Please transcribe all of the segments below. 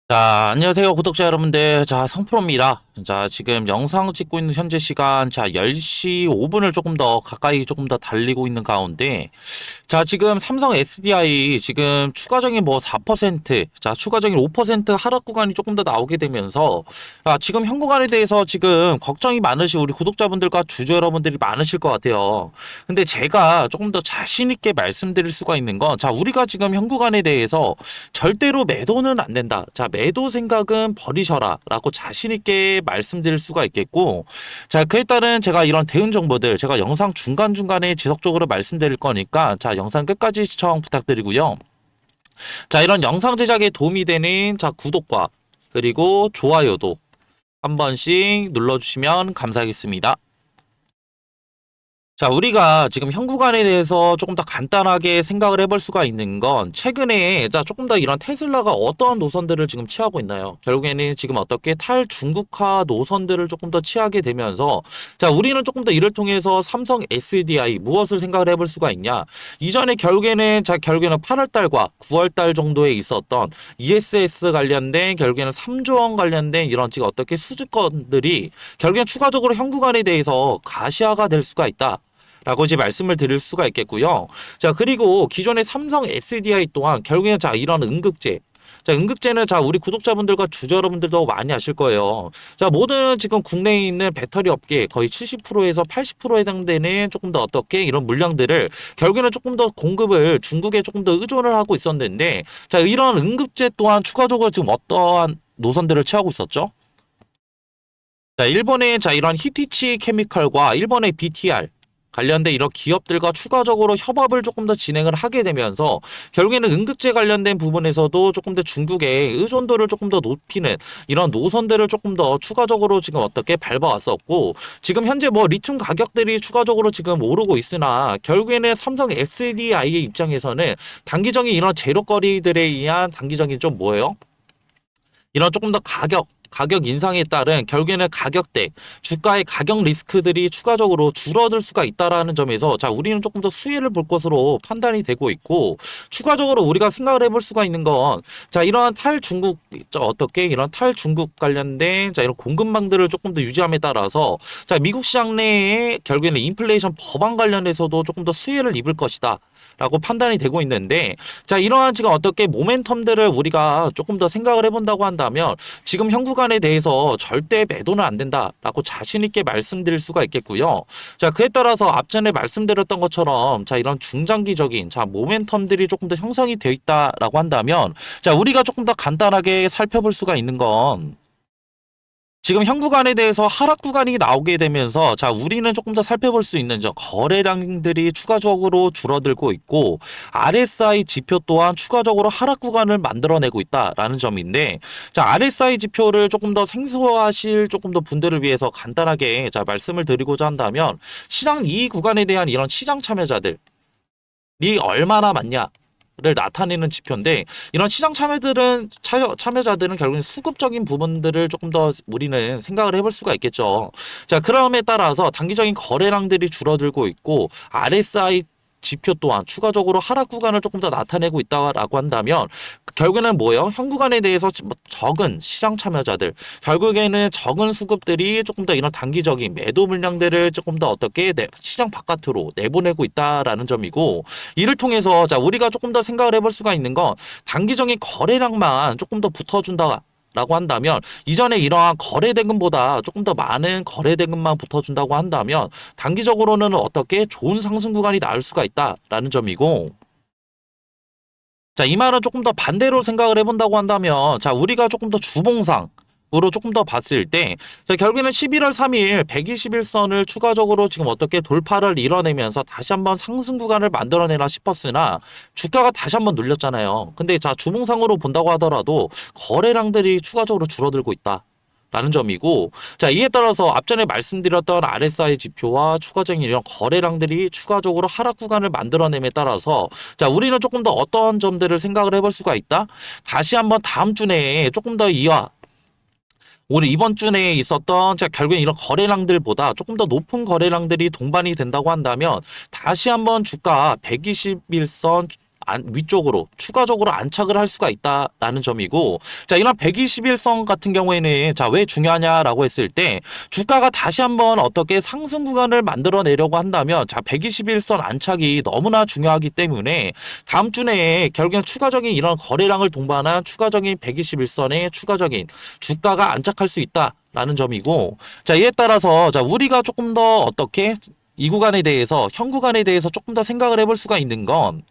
자, 안녕하세요, 구독자 여러분들. 자, 성프로입니다. 자, 지금 영상 찍고 있는 현재 시간, 10시 5분을 조금 더 가까이 조금 더 달리고 있는 가운데, 자, 지금 삼성 SDI 지금 추가적인 뭐 4%, 자, 추가적인 5% 하락 구간이 조금 더 나오게 되면서, 지금 현 구간에 대해서 지금 걱정이 많으신 우리 구독자분들과 주주 여러분들이 많으실 것 같아요. 근데 제가 조금 더 자신있게 말씀드릴 수가 있는 건, 자, 우리가 지금 현 구간에 대해서 절대로 매도는 안 된다. 자, 매도 생각은 버리셔라. 라고 자신있게 말씀드릴 수가 있겠고, 자, 그에 따른 제가 이런 대응 정보들, 제가 영상 중간중간에 지속적으로 말씀드릴 거니까, 자, 영상 끝까지 시청 부탁드리고요. 자, 이런 영상 제작에 도움이 되는, 자, 구독과, 그리고 좋아요도 한 번씩 눌러주시면 감사하겠습니다. 자, 우리가 지금 현 구간에 대해서 조금 더 간단하게 생각을 해볼 수가 있는 건 최근에 자, 조금 더 이런 테슬라가 어떠한 노선들을 지금 취하고 있나요? 결국에는 지금 어떻게 탈중국화 노선들을 조금 더 취하게 되면서 자, 우리는 조금 더 이를 통해서 삼성 SDI 무엇을 생각을 해볼 수가 있냐? 이전에 결국에는 8월 달과 9월 달 정도에 있었던 ESS 관련된 결국에는 3조 원 관련된 이런 지금 어떻게 수주권들이 결국엔 추가적으로 현 구간에 대해서 가시화가 될 수가 있다. 라고 이제 말씀을 드릴 수가 있겠고요. 자, 그리고 기존의 삼성 SDI 또한 결국에는 자, 이런 응급제. 자, 응급제는 자, 우리 구독자분들과 주주 여러분들도 많이 아실 거예요. 자, 모든 지금 국내에 있는 배터리 업계 거의 70%에서 80%에 해당되는 조금 더 어떻게 이런 물량들을 결국에는 조금 더 공급을 중국에 조금 더 의존을 하고 있었는데 자, 이런 응급제 또한 추가적으로 지금 어떠한 노선들을 취하고 있었죠? 자, 일본의 자, 이런 히티치 케미칼과 일본의 BTR 관련된 이런 기업들과 추가적으로 협업을 조금 더 진행을 하게 되면서 결국에는 응급제 관련된 부분에서도 조금 더 중국의 의존도를 조금 더 높이는 이런 노선들을 조금 더 추가적으로 지금 어떻게 밟아왔었고 지금 현재 뭐 리튬 가격들이 추가적으로 지금 오르고 있으나 결국에는 삼성 SDI의 입장에서는 단기적인 이런 재료거리들에 의한 단기적인 좀 뭐예요? 이런 조금 더 가격 인상에 따른 결국에는 가격대, 주가의 가격 리스크들이 추가적으로 줄어들 수가 있다라는 점에서 자, 우리는 조금 더 수혜를 볼 것으로 판단이 되고 있고 추가적으로 우리가 생각을 해볼 수가 있는 건 자, 이러한 탈중국 어떻게 이런 탈중국 관련된 자, 이런 공급망들을 조금 더 유지함에 따라서 자, 미국 시장 내에 결국에는 인플레이션 법안 관련해서도 조금 더 수혜를 입을 것이다. 라고 판단이 되고 있는데 자, 이러한 지금 어떻게 모멘텀들을 우리가 조금 더 생각을 해본다고 한다면 지금 현 구간에 대해서 절대 매도는 안 된다라고 자신 있게 말씀드릴 수가 있겠고요. 자, 그에 따라서 앞전에 말씀드렸던 것처럼 자, 이런 중장기적인 자, 모멘텀들이 조금 더 형성이 되어 있다라고 한다면 자, 우리가 조금 더 간단하게 살펴볼 수가 있는 건 지금 현 구간에 대해서 하락 구간이 나오게 되면서 자, 우리는 조금 더 살펴볼 수 있는 저 거래량들이 추가적으로 줄어들고 있고 RSI 지표 또한 추가적으로 하락 구간을 만들어내고 있다라는 점인데 자, RSI 지표를 조금 더 생소하실 조금 더 분들을 위해서 간단하게 자, 말씀을 드리고자 한다면 시장 이 구간에 대한 이런 시장 참여자들이 얼마나 많냐 를 나타내는 지표인데 이런 시장 참여자들은 결국엔 수급적인 부분들을 조금 더 우리는 생각을 해볼 수가 있겠죠. 자, 그럼에 따라서 단기적인 거래량들이 줄어들고 있고 RSI 지표 또한 추가적으로 하락 구간을 조금 더 나타내고 있다라고 한다면 결국에는 뭐예요? 현 구간에 대해서 적은 시장 참여자들 결국에는 적은 수급들이 조금 더 이런 단기적인 매도 물량들을 조금 더 어떻게 시장 바깥으로 내보내고 있다라는 점이고 이를 통해서 자, 우리가 조금 더 생각을 해볼 수가 있는 건 단기적인 거래량만 조금 더 붙어준다. 라고 한다면 이전에 이러한 거래 대금보다 조금 더 많은 거래 대금만 붙어준다고 한다면 단기적으로는 어떻게 좋은 상승 구간이 나올 수가 있다라는 점이고 자, 이 말은 조금 더 반대로 생각을 해본다고 한다면 자, 우리가 조금 더 주봉상 으로 조금 더 봤을 때 자, 결국에는 11월 3일 121선을 추가적으로 지금 어떻게 돌파를 이뤄내면서 다시 한번 상승 구간을 만들어내나 싶었으나 주가가 다시 한번 눌렸잖아요. 근데 자, 주봉상으로 본다고 하더라도 거래량들이 추가적으로 줄어들고 있다. 라는 점이고 자, 이에 따라서 앞전에 말씀드렸던 RSI 지표와 추가적인 이런 거래량들이 추가적으로 하락 구간을 만들어냄에 따라서 자, 우리는 조금 더 어떤 점들을 생각을 해볼 수가 있다. 다시 한번 다음 주 내에 조금 더 이와 오늘 이번 주 내에 있었던 자, 결국엔 이런 거래량들보다 조금 더 높은 거래량들이 동반이 된다고 한다면 다시 한번 주가 121선 위쪽으로 추가적으로 안착을 할 수가 있다라는 점이고, 자, 이런 121선 같은 경우에는 자, 왜 중요하냐라고 했을 때 주가가 다시 한번 어떻게 상승 구간을 만들어내려고 한다면 자, 121선 안착이 너무나 중요하기 때문에 다음 주 내에 결국엔 추가적인 이런 거래량을 동반한 추가적인 121선의 추가적인 주가가 안착할 수 있다라는 점이고, 자, 이에 따라서 자, 우리가 조금 더 어떻게 이 구간에 대해서 현 구간에 대해서 조금 더 생각을 해볼 수가 있는 건,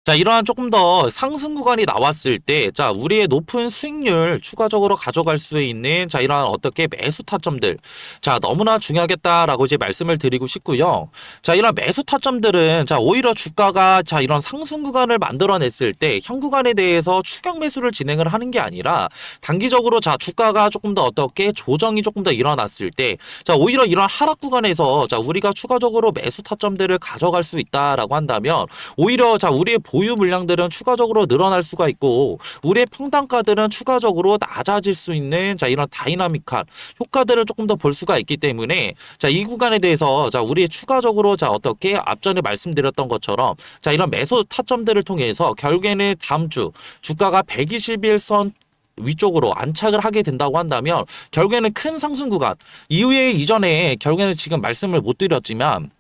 자, 이러한 조금 더 상승 구간이 나왔을 때, 자, 우리의 높은 수익률 추가적으로 가져갈 수 있는, 자, 이러한 어떻게 매수 타점들, 자, 너무나 중요하겠다라고 이제 말씀을 드리고 싶고요. 자, 이런 매수 타점들은, 자, 오히려 주가가, 자, 이런 상승 구간을 만들어냈을 때, 현 구간에 대해서 추격 매수를 진행을 하는 게 아니라, 단기적으로, 자, 주가가 조금 더 어떻게 조정이 조금 더 일어났을 때, 자, 오히려 이런 하락 구간에서, 자, 우리가 추가적으로 매수 타점들을 가져갈 수 있다라고 한다면, 오히려, 자, 우리의 보유 물량들은 추가적으로 늘어날 수가 있고 우리의 평단가들은 추가적으로 낮아질 수 있는 자, 이런 다이나믹한 효과들을 조금 더 볼 수가 있기 때문에 자, 이 구간에 대해서 자, 우리의 추가적으로 자, 어떻게 앞전에 말씀드렸던 것처럼 자, 이런 매수 타점들을 통해서 결국에는 다음 주 주가가 121선 위쪽으로 안착을 하게 된다고 한다면 결국에는 큰 상승 구간 이후에 이전에 결국에는 지금 말씀을 못 드렸지만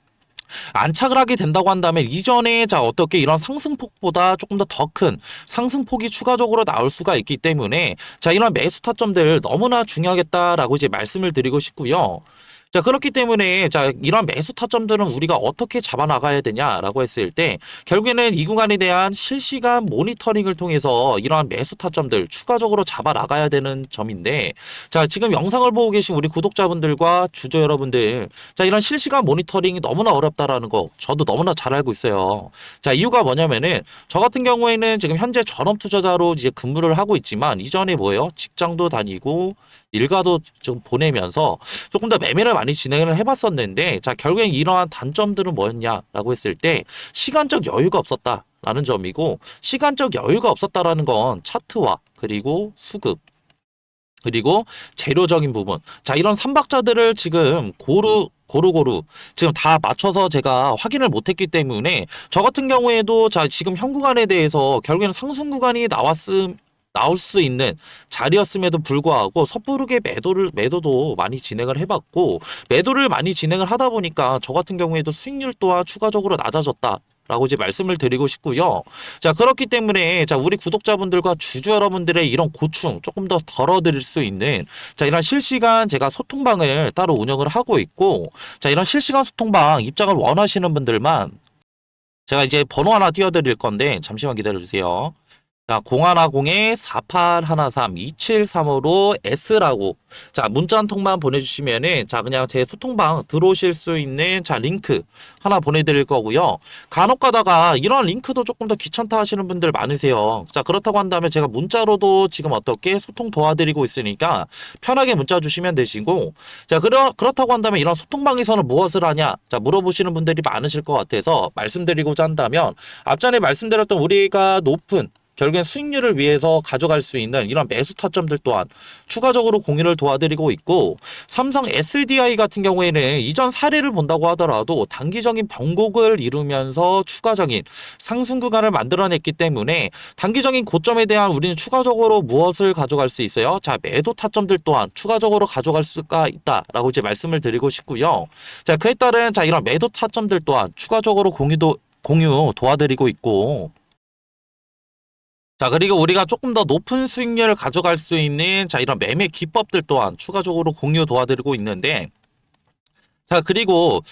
안착을 하게 된다고 한다면 이전에 자, 어떻게 이런 상승폭보다 조금 더 큰 상승폭이 추가적으로 나올 수가 있기 때문에 자, 이런 매수 타점들 너무나 중요하겠다라고 이제 말씀을 드리고 싶고요. 자, 그렇기 때문에 자, 이런 매수 타점들은 우리가 어떻게 잡아 나가야 되냐라고 했을 때 결국에는 이 구간에 대한 실시간 모니터링을 통해서 이러한 매수 타점들 추가적으로 잡아 나가야 되는 점인데, 자, 지금 영상을 보고 계신 우리 구독자분들과 주주 여러분들, 자, 이런 실시간 모니터링이 너무나 어렵다라는 거 저도 너무나 잘 알고 있어요. 자, 이유가 뭐냐면은 저 같은 경우에는 지금 현재 전업 투자자로 이제 근무를 하고 있지만 이전에 뭐예요? 직장도 다니고 일가도 좀 보내면서 조금 더 매매를 많이 진행을 해봤었는데, 자, 결국엔 이러한 단점들은 뭐였냐라고 했을 때 시간적 여유가 없었다라는 점이고, 시간적 여유가 없었다라는 건 차트와 그리고 수급 그리고 재료적인 부분, 자, 이런 삼박자들을 지금 고루고루 지금 다 맞춰서 제가 확인을 못했기 때문에 저 같은 경우에도 자, 지금 현 구간에 대해서 결국에는 상승 구간이 나올 수 있는 자리였음에도 불구하고 섣부르게 매도도 많이 진행을 해봤고, 매도를 많이 진행을 하다 보니까 저 같은 경우에도 수익률 또한 추가적으로 낮아졌다 라고 이제 말씀을 드리고 싶고요. 자, 그렇기 때문에 자, 우리 구독자분들과 주주 여러분들의 이런 고충 조금 더 덜어드릴 수 있는 자, 이런 실시간 제가 소통방을 따로 운영을 하고 있고, 자, 이런 실시간 소통방 입장을 원하시는 분들만 제가 이제 번호 하나 띄워드릴 건데 잠시만 기다려주세요. 자, 0110-4813-2735로 S라고 자, 문자 한 통만 보내주시면은 자, 그냥 제 소통방 들어오실 수 있는 자, 링크 하나 보내드릴 거고요. 간혹 가다가 이런 링크도 조금 더 귀찮다 하시는 분들 많으세요. 자, 그렇다고 한다면 제가 문자로도 지금 어떻게 소통 도와드리고 있으니까 편하게 문자 주시면 되시고, 자, 그렇다고 한다면 이런 소통방에서는 무엇을 하냐 자, 물어보시는 분들이 많으실 것 같아서 말씀드리고자 한다면 앞전에 말씀드렸던 우리가 높은 결국엔 수익률을 위해서 가져갈 수 있는 이런 매수 타점들 또한 추가적으로 공유를 도와드리고 있고, 삼성 SDI 같은 경우에는 이전 사례를 본다고 하더라도 단기적인 변곡을 이루면서 추가적인 상승 구간을 만들어냈기 때문에 단기적인 고점에 대한 우리는 추가적으로 무엇을 가져갈 수 있어요? 자, 매도 타점들 또한 추가적으로 가져갈 수가 있다라고 이제 말씀을 드리고 싶고요. 자, 그에 따른 자, 이런 매도 타점들 또한 추가적으로 공유 도와드리고 있고, 자, 그리고 우리가 조금 더 높은 수익률을 가져갈 수 있는 자, 이런 매매 기법들 또한 추가적으로 공유 도와드리고 있는데, 자, 그리고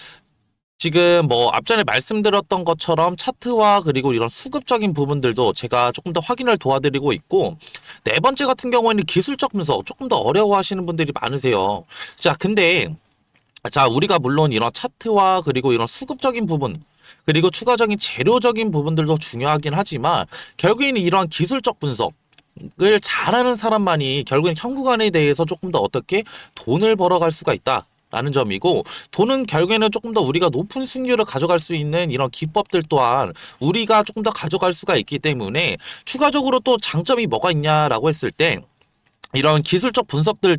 지금 뭐 앞전에 말씀드렸던 것처럼 차트와 그리고 이런 수급적인 부분들도 제가 조금 더 확인을 도와드리고 있고, 네 번째 같은 경우에는 기술적 분석 조금 더 어려워하시는 분들이 많으세요. 자, 근데 자, 우리가 물론 이런 차트와 그리고 이런 수급적인 부분 그리고 추가적인 재료적인 부분들도 중요하긴 하지만 결국에는 이러한 기술적 분석을 잘하는 사람만이 결국엔 현 구간에 대해서 조금 더 어떻게 돈을 벌어갈 수가 있다 라는 점이고, 돈은 결국에는 조금 더 우리가 높은 수익률을 가져갈 수 있는 이런 기법들 또한 우리가 조금 더 가져갈 수가 있기 때문에 추가적으로 또 장점이 뭐가 있냐라고 했을 때 이런 기술적 분석들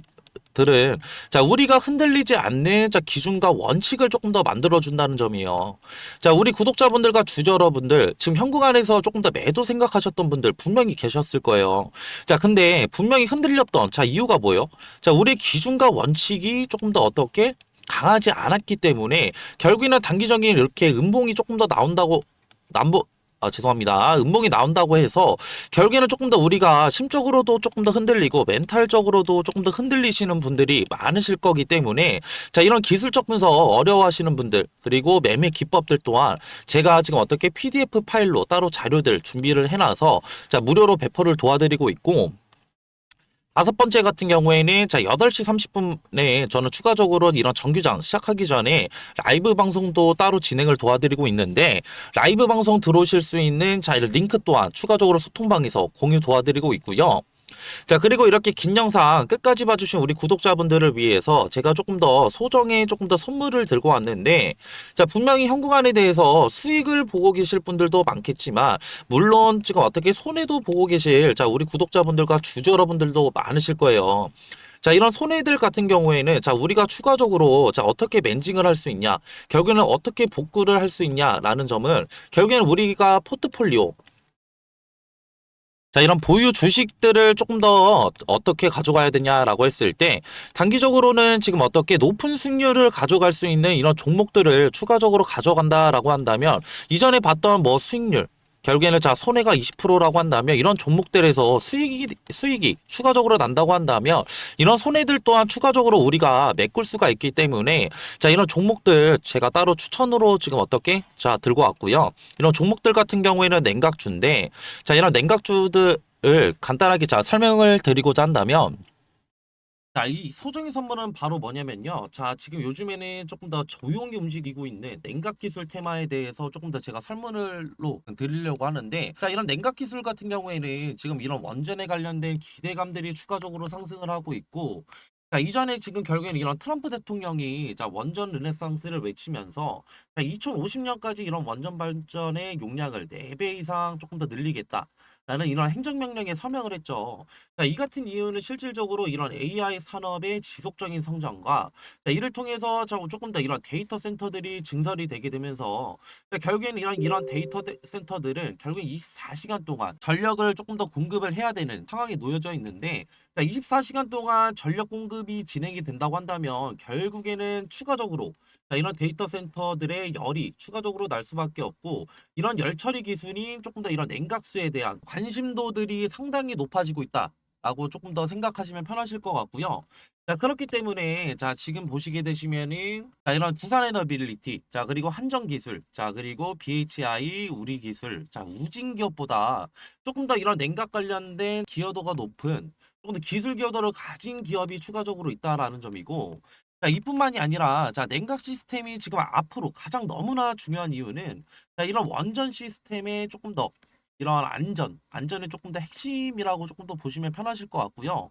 들은 자 우리가 흔들리지 않는 자 기준과 원칙을 조금 더 만들어준다는 점이에요. 자 우리 구독자분들과 주주 여러분들 지금 현금 안에서 조금 더 매도 생각하셨던 분들 분명히 계셨을 거예요. 자 근데 분명히 흔들렸던 자 이유가 뭐예요? 자 우리 기준과 원칙이 조금 더 어떻게 강하지 않았기 때문에 결국에는 단기적인 이렇게 음봉이 조금 더 나온다고 남보 죄송합니다. 음봉이 나온다고 해서 결국에는 조금 더 우리가 심적으로도 조금 더 흔들리고 멘탈적으로도 조금 더 흔들리시는 분들이 많으실 거기 때문에 자 이런 기술적 분석 어려워하시는 분들 그리고 매매 기법들 또한 제가 지금 어떻게 PDF 파일로 따로 자료들 준비를 해놔서 자 무료로 배포를 도와드리고 있고 다섯 번째 같은 경우에는 자 8시 30분에 저는 추가적으로 이런 정규장 시작하기 전에 라이브 방송도 따로 진행을 도와드리고 있는데 라이브 방송 들어오실 수 있는 자 링크 또한 추가적으로 소통방에서 공유 도와드리고 있고요. 자, 그리고 이렇게 긴 영상 끝까지 봐주신 우리 구독자분들을 위해서 제가 조금 더 소정의 조금 더 선물을 들고 왔는데, 자, 분명히 현금안에 대해서 수익을 보고 계실 분들도 많겠지만, 물론 지금 어떻게 손해도 보고 계실, 자, 우리 구독자분들과 주주 여러분들도 많으실 거예요. 자, 이런 손해들 같은 경우에는, 자, 우리가 추가적으로, 자, 어떻게 맨징을 할 수 있냐, 결국에는 어떻게 복구를 할 수 있냐라는 점은, 결국에는 우리가 포트폴리오, 자, 이런 보유 주식들을 조금 더 어떻게 가져가야 되냐라고 했을 때, 단기적으로는 지금 어떻게 높은 수익률을 가져갈 수 있는 이런 종목들을 추가적으로 가져간다라고 한다면, 이전에 봤던 뭐 수익률, 결국에는 자, 손해가 20%라고 한다면, 이런 종목들에서 수익이 추가적으로 난다고 한다면, 이런 손해들 또한 추가적으로 우리가 메꿀 수가 있기 때문에, 자, 이런 종목들 제가 따로 추천으로 지금 어떻게, 자, 들고 왔고요. 이런 종목들 같은 경우에는 냉각주인데, 자, 이런 냉각주들을 간단하게 자, 설명을 드리고자 한다면, 자, 이 소정의 선물은 바로 뭐냐면요. 자, 지금 요즘에는 조금 더 조용히 움직이고 있는 냉각 기술 테마에 대해서 조금 더 제가 설문을로 드리려고 하는데, 자, 이런 냉각 기술 같은 경우에는 지금 이런 원전에 관련된 기대감들이 추가적으로 상승을 하고 있고, 자, 이전에 지금 결국에는 이런 트럼프 대통령이 자, 원전 르네상스를 외치면서 자, 2050년까지 이런 원전 발전의 용량을 4배 이상 조금 더 늘리겠다. 라는 이런 행정명령에 서명을 했죠. 자, 이 같은 이유는 실질적으로 이런 AI 산업의 지속적인 성장과 자, 이를 통해서 조금 더 이런 데이터 센터들이 증설이 되게 되면서 자, 결국에는 이런 데이터 센터들은 결국 24시간 동안 전력을 조금 더 공급을 해야 되는 상황에 놓여져 있는데 자, 24시간 동안 전력 공급이 진행이 된다고 한다면 결국에는 추가적으로 자, 이런 데이터 센터들의 열이 추가적으로 날 수밖에 없고 이런 열 처리 기술이 조금 더 이런 냉각수에 대한 관심도들이 상당히 높아지고 있다라고 조금 더 생각하시면 편하실 것 같고요. 자, 그렇기 때문에 자, 지금 보시게 되시면은 자, 이런 두산 에너빌리티, 자, 그리고 한정 기술, 자, 그리고 BHI 우리 기술, 자, 우진 기업보다 조금 더 이런 냉각 관련된 기여도가 높은 조금 더 기술 기여도를 가진 기업이 추가적으로 있다라는 점이고 자, 이뿐만이 아니라 자, 냉각 시스템이 지금 앞으로 가장 너무나 중요한 이유는 자, 이런 원전 시스템에 조금 더 이런 안전이 조금 더 핵심이라고 조금 더 보시면 편하실 것 같고요.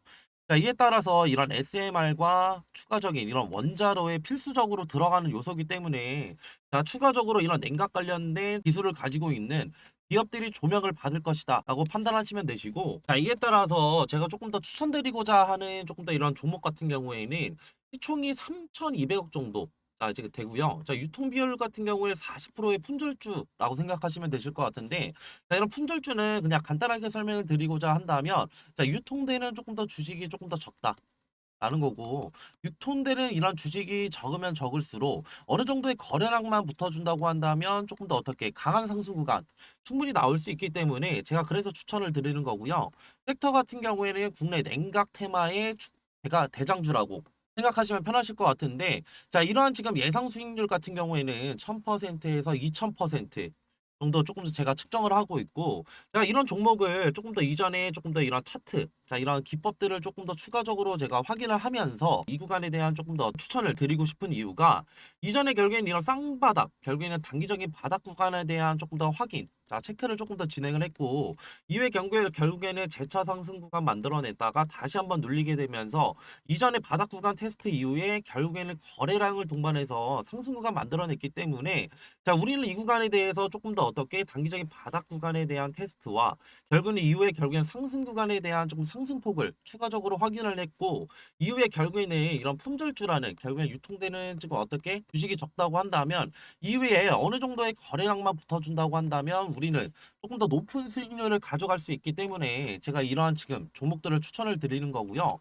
자, 이에 따라서 이런 SMR과 추가적인 이런 원자로에 필수적으로 들어가는 요소이기 때문에 자, 추가적으로 이런 냉각 관련된 기술을 가지고 있는 기업들이 조명을 받을 것이다 라고 판단하시면 되시고 자, 이에 따라서 제가 조금 더 추천드리고자 하는 조금 더 이런 종목 같은 경우에는 시총이 3,200억 정도 자, 지금 되고요. 자, 유통 비율 같은 경우에 40%의 품절주라고 생각하시면 되실 것 같은데, 자, 이런 품절주는 그냥 간단하게 설명을 드리고자 한다면, 자, 유통되는 조금 더 주식이 조금 더 적다. 라는 거고 유통되는 이런 주식이 적으면 적을수록 어느 정도의 거래량만 붙어준다고 한다면 조금 더 어떻게 강한 상승 구간 충분히 나올 수 있기 때문에 제가 그래서 추천을 드리는 거고요. 섹터 같은 경우에는 국내 냉각 테마의 제가 대장주라고 생각하시면 편하실 것 같은데 자 이러한 지금 예상 수익률 같은 경우에는 1000%에서 2000% 정도 조금 더 제가 측정을 하고 있고 제가 이런 종목을 조금 더 이전에 조금 더 이런 차트 자 이런 기법들을 조금 더 추가적으로 제가 확인을 하면서 이 구간에 대한 조금 더 추천을 드리고 싶은 이유가 이전에 결국에는 이런 쌍바닥 결국에는 단기적인 바닥 구간에 대한 조금 더 확인 자 체크를 조금 더 진행을 했고 이후에 결국에는 재차 상승 구간 만들어냈다가 다시 한번 눌리게 되면서 이전에 바닥 구간 테스트 이후에 결국에는 거래량을 동반해서 상승 구간 만들어냈기 때문에 자 우리는 이 구간에 대해서 조금 더 어떻게 단기적인 바닥 구간에 대한 테스트와 결국에는 이후에 결국에는 상승 구간에 대한 조금 상승폭을 추가적으로 확인을 했고 이후에 결국에는 이런 품절주라는 결국에 유통되는 지금 어떻게 주식이 적다고 한다면 이후에 어느 정도의 거래량만 붙어준다고 한다면 우리는 조금 더 높은 수익률을 가져갈 수 있기 때문에 제가 이러한 지금 종목들을 추천을 드리는 거고요.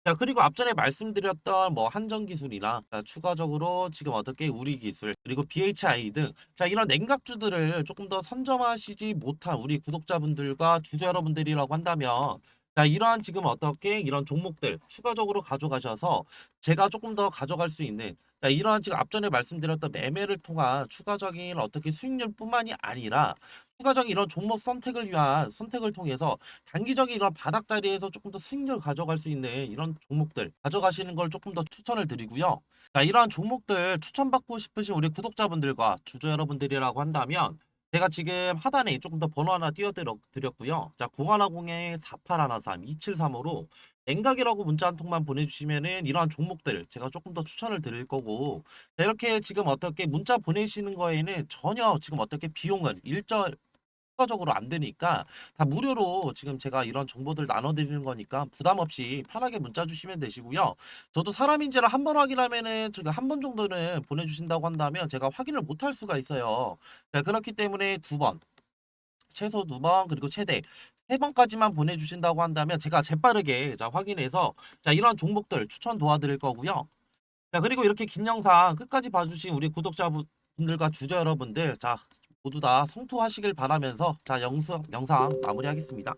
자, 그리고 앞전에 말씀드렸던 뭐 한전기술이나 자, 추가적으로 지금 어떻게 우리기술 그리고 BHI 등 자, 이런 냉각주들을 조금 더 선점하시지 못한 우리 구독자분들과 주주 여러분들이라고 한다면 자, 이러한 지금 어떻게 이런 종목들 추가적으로 가져가셔서 제가 조금 더 가져갈 수 있는 자, 이러한 지금 앞전에 말씀드렸던 매매를 통한 추가적인 어떻게 수익률뿐만이 아니라 추가적인 이런 종목 선택을 위한 선택을 통해서 단기적인 이런 바닥 자리에서 조금 더 수익률 가져갈 수 있는 이런 종목들 가져가시는 걸 조금 더 추천을 드리고요. 자, 이러한 종목들 추천받고 싶으신 우리 구독자분들과 주주 여러분들이라고 한다면 제가 지금 하단에 조금 더 번호 하나 띄워드렸고요. 자, 0110-4813-2735로 냉각이라고 문자 한 통만 보내주시면은 이러한 종목들 제가 조금 더 추천을 드릴 거고 자, 이렇게 지금 어떻게 문자 보내시는 거에는 전혀 지금 어떻게 비용은 일절 추가적으로 안 되니까 다 무료로 지금 제가 이런 정보들 나눠드리는 거니까 부담 없이 편하게 문자 주시면 되시고요. 저도 사람인지를 한 번 확인하면은 지금 한 번 정도는 보내주신다고 한다면 제가 확인을 못 할 수가 있어요. 자, 그렇기 때문에 두 번, 최소 두 번, 그리고 최대 세 번까지만 보내주신다고 한다면 제가 재빠르게 자, 확인해서 자, 이런 종목들 추천 도와드릴 거고요. 자, 그리고 이렇게 긴 영상 끝까지 봐주신 우리 구독자분들과 주주 여러분들 자, 모두 다 성투하시길 바라면서 자, 영상 마무리하겠습니다.